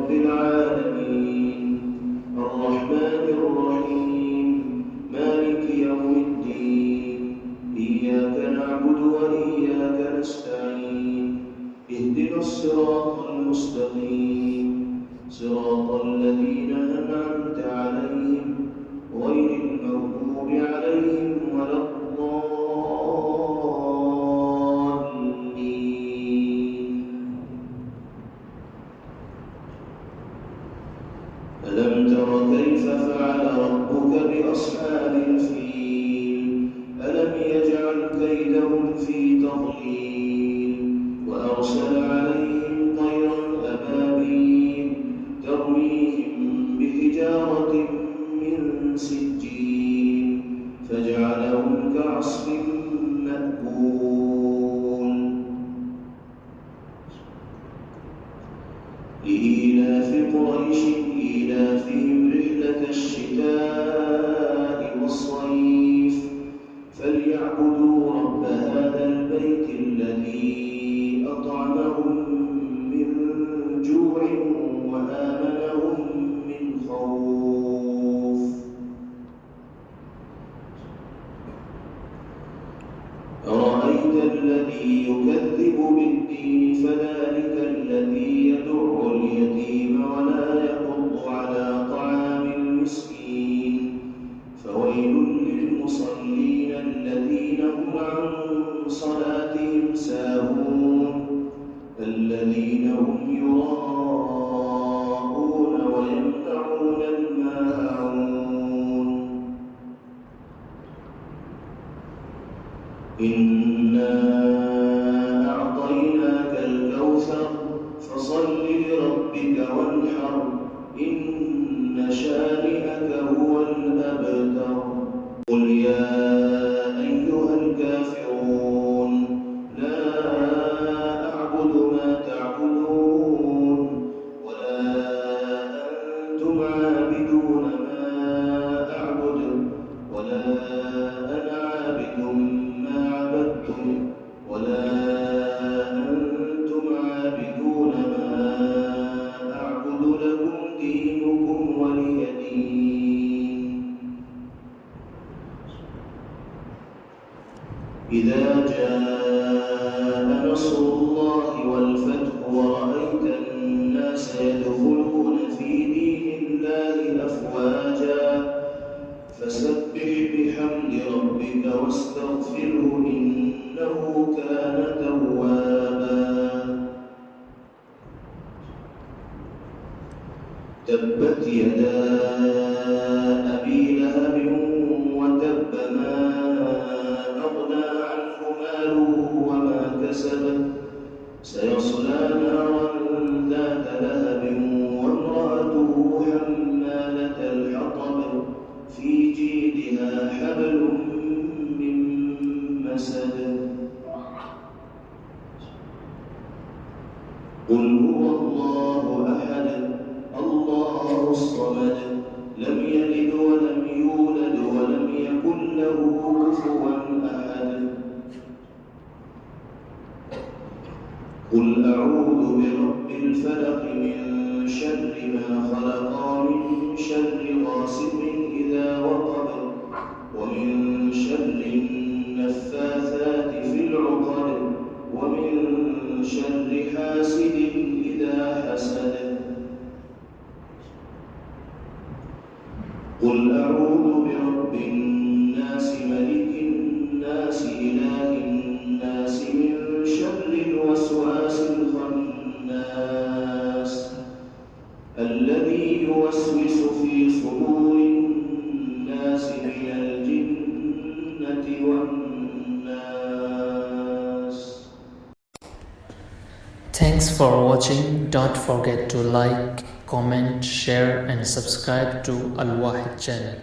رب العالمين الرحمن الرحيم مالك يوم الدين إياك نعبد وإياك نستعين اهدنا الصراط المستقيم صراط الذين أنعمت عليهم غير المغضوب عليهم ولا الضالين. ألم تر كيف فعل ربك بأصحاب الفيل ألم يجعل كيدهم في تضليل وأرسل عليهم طيرا أبابيل ترميهم بحجارة من سجيل فجعلهم كعصف مأكول. لإيلاف قريش إيلافهم رحلة الشتاء والصيف فليعبدوا رب هذا البيت الذي أطعمهم من جوع وآمنهم من خوف. أرأيت الذي يكذب بالدين فذلك الذي يدع اليتيم ولا يحض على طعام المسكين فويل للمصلين الذين هم عن صلاتهم ساهون الذين هم يراءون ويمنعون الماعون. إنا أعطيناك الكوثر فصل لربك وانحر إن شانئك هو الأبتر. قل يا أيها الكافرون لا أعبد ما تعبدون ولا أنتم عابدون ما أعبد ولا أنا عابد ما عبدتم ولا أنتم عابدون ما أعبد لكم دينكم ولي دين. إذا جاء نصر الله والفتح ورأيت الناس يدخلون في دين الله أفواجا فسبح بحمد ربك واستغفره إنه كان توابا. تبت يدا أبي لهب وتب ما أغنى عنه ماله وما كسب سيصلى نارا ذات لهب وامرأته حمالة الحطب في جيدها حبل من مسد. قل هو الله أحد الله الصمد لم يلد ولم يولد ولم يكن له كفوا أحد. قل أعوذ برب الفلق من شر ما خلق ومن شر غاسق إذا وقب ومن شر النفاثات في العقد ومن شر حاسد إذا حسد. قل أعوذ برب الناس ملك الناس إله الناس من شر الوسواس الخناس الذي يوسوس في صدور الناس من الجنة والناس. Thanks for watching. Don't forget to like, comment, share and subscribe to Al Wahid channel.